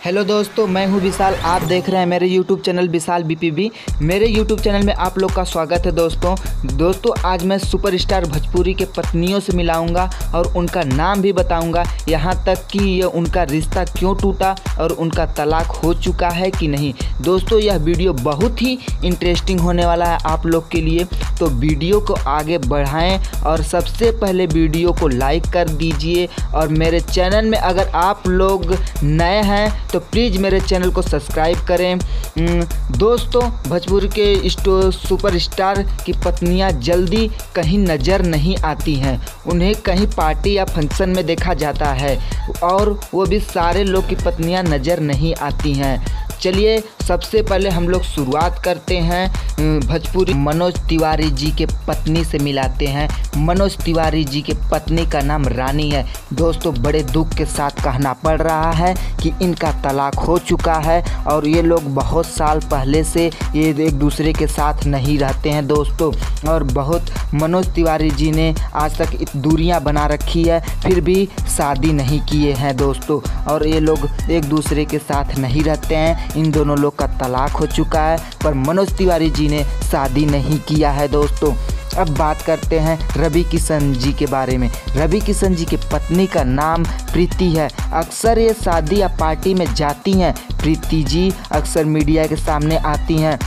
Hello दोस्तों, मैं हूं विशाल। आप देख रहे हैं मेरे यूट्यूब चैनल विशाल बीपीबी। मेरे यूट्यूब चैनल में आप लोग का स्वागत है। दोस्तों आज मैं सुपरस्टार भोजपुरी के पत्नियों से मिलाऊंगा और उनका नाम भी बताऊंगा, यहाँ तक कि ये उनका रिश्ता क्यों टूटा और उनका तलाक हो चुका है कि नहीं। दोस्तों यह वीडियो बहुत ही इंटरेस्टिंग होने वाला है आप लोग के लिए, तो वीडियो को आगे बढ़ाएं और सबसे पहले वीडियो को लाइक कर दीजिए। और मेरे चैनल में अगर आप लोग नए हैं तो प्लीज़ मेरे चैनल को सब्सक्राइब करें। दोस्तों भोजपुरी के सुपरस्टार की पत्नियां जल्दी कहीं नज़र नहीं आती हैं, उन्हें कहीं पार्टी या फंक्शन में देखा जाता है और वो भी सारे लोग की पत्नियां नज़र नहीं आती हैं। चलिए सबसे पहले हम लोग शुरुआत करते हैं भोजपुरी मनोज तिवारी जी के पत्नी से मिलाते हैं। मनोज तिवारी जी के पत्नी का नाम रानी है। दोस्तों बड़े दुख के साथ कहना पड़ रहा है कि इनका तलाक हो चुका है और ये लोग बहुत साल पहले से ये एक दूसरे के साथ नहीं रहते हैं दोस्तों। और बहुत मनोज तिवारी जी ने आज तक दूरियां बना रखी है, फिर भी शादी नहीं किए हैं दोस्तों, और ये लोग एक दूसरे के साथ नहीं रहते हैं। इन दोनों लोग का तलाक हो चुका है, पर मनोज तिवारी जी ने शादी नहीं किया है दोस्तों। अब बात करते हैं रवि किशन जी के बारे में। रवि किशन जी की पत्नी का नाम प्रीति है। अक्सर ये शादी या पार्टी में जाती हैं। प्रीति जी अक्सर मीडिया के सामने आती हैं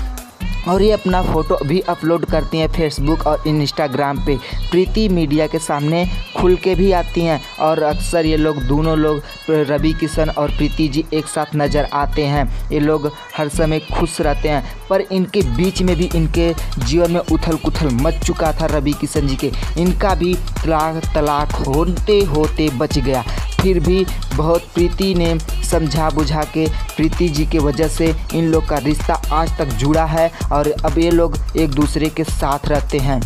और ये अपना फ़ोटो भी अपलोड करती हैं फेसबुक और इंस्टाग्राम पे। प्रीति मीडिया के सामने खुल के भी आती हैं और अक्सर ये लोग दोनों लोग रवि किशन और प्रीति जी एक साथ नज़र आते हैं। ये लोग हर समय खुश रहते हैं, पर इनके बीच में भी इनके जीवन में उथल पुथल मच चुका था रवि किशन जी के। इनका भी तलाक होते होते बच गया, फिर भी बहुत प्रीति ने समझा बुझा के प्रीति जी के वजह से इन लोग का रिश्ता आज तक जुड़ा है और अब ये लोग एक दूसरे के साथ रहते हैं।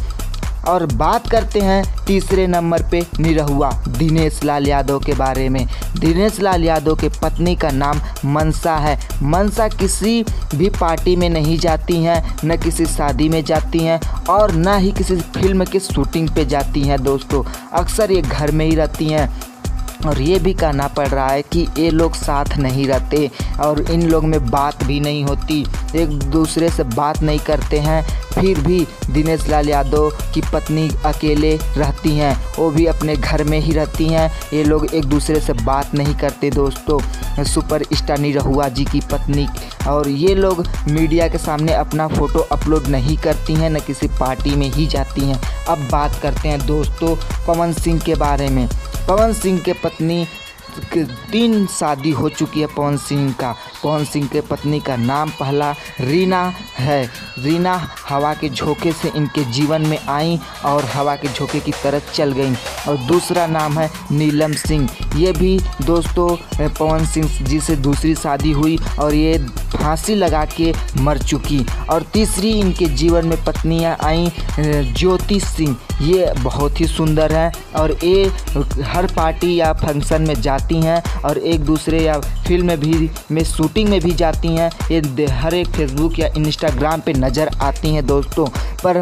और बात करते हैं तीसरे नंबर पे निरहुआ दिनेश लाल यादव के बारे में। दिनेश लाल यादव के पत्नी का नाम मनसा है। मनसा किसी भी पार्टी में नहीं जाती हैं, न किसी शादी में जाती हैं और न ही किसी फिल्म की शूटिंग पे जाती हैं दोस्तों। अक्सर ये घर में ही रहती हैं और ये भी कहना पड़ रहा है कि ये लोग साथ नहीं रहते और इन लोग में बात भी नहीं होती, एक दूसरे से बात नहीं करते हैं। फिर भी दिनेश लाल यादव की पत्नी अकेले रहती हैं, वो भी अपने घर में ही रहती हैं। ये लोग एक दूसरे से बात नहीं करते दोस्तों, सुपरस्टार निरहुआ जी की पत्नी। और ये लोग मीडिया के सामने अपना फ़ोटो अपलोड नहीं करती हैं, न किसी पार्टी में ही जाती हैं। अब बात करते हैं दोस्तों पवन सिंह के बारे में। पवन सिंह के पत्नी 3 शादी हो चुकी है पवन सिंह के पत्नी का नाम पहला रीना है। रीना हवा के झोंके से इनके जीवन में आई और हवा के झोंके की तरफ चल गई। और दूसरा नाम है नीलम सिंह। ये भी दोस्तों पवन सिंह जी से दूसरी शादी हुई और ये फांसी लगा के मर चुकी। और तीसरी इनके जीवन में पत्नियां आई ज्योति सिंह। ये बहुत ही सुंदर हैं और ये हर पार्टी या फंक्शन में जाती हैं और एक दूसरे या फिल्म में शूटिंग में भी जाती हैं। ये हर एक फेसबुक या इंस्टाग्राम पे नज़र आती हैं दोस्तों, पर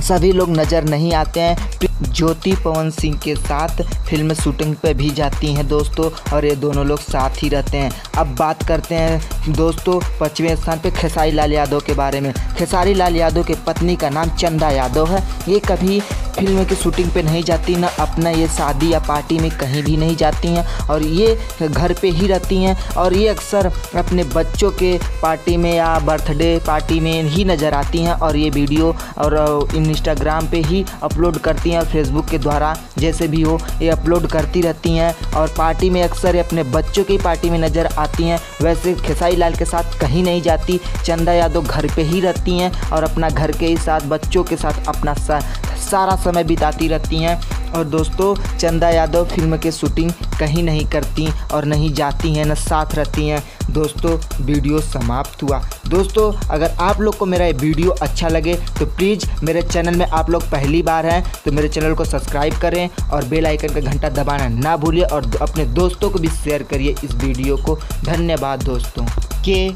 सभी लोग नज़र नहीं आते हैं। ज्योति पवन सिंह के साथ फिल्म शूटिंग पे भी जाती हैं दोस्तों और ये दोनों लोग साथ ही रहते हैं। अब बात करते हैं दोस्तों 5वें स्थान पे खेसारी लाल यादव के बारे में। खेसारी लाल यादव के पत्नी का नाम चंदा यादव है। ये कभी फिल्म की शूटिंग पे नहीं जाती, ना अपना ये शादी या पार्टी में कहीं भी नहीं जाती हैं और ये घर पे ही रहती हैं। और ये अक्सर अपने बच्चों के पार्टी में या बर्थडे पार्टी में ही नज़र आती हैं और ये वीडियो और इंस्टाग्राम पे ही अपलोड करती हैं और फेसबुक के द्वारा जैसे भी हो ये अपलोड करती रहती हैं। और पार्टी में अक्सर अपने बच्चों की पार्टी में नज़र आती हैं। वैसे खेसारी लाल के साथ कहीं नहीं जाती, चंदा यादव घर पे ही रहती हैं और अपना घर के ही साथ बच्चों के साथ अपना सारा समय बिताती रहती हैं। और दोस्तों चंदा यादव फिल्म के शूटिंग कहीं नहीं करती और नहीं जाती हैं, न साथ रहती हैं। दोस्तों वीडियो समाप्त हुआ। दोस्तों अगर आप लोग को मेरा ये वीडियो अच्छा लगे तो प्लीज़ मेरे चैनल में आप लोग पहली बार हैं तो मेरे चैनल को सब्सक्राइब करें और बेल आइकन का घंटा दबाना ना भूलिए और अपने दोस्तों को भी शेयर करिए इस वीडियो को। धन्यवाद दोस्तों के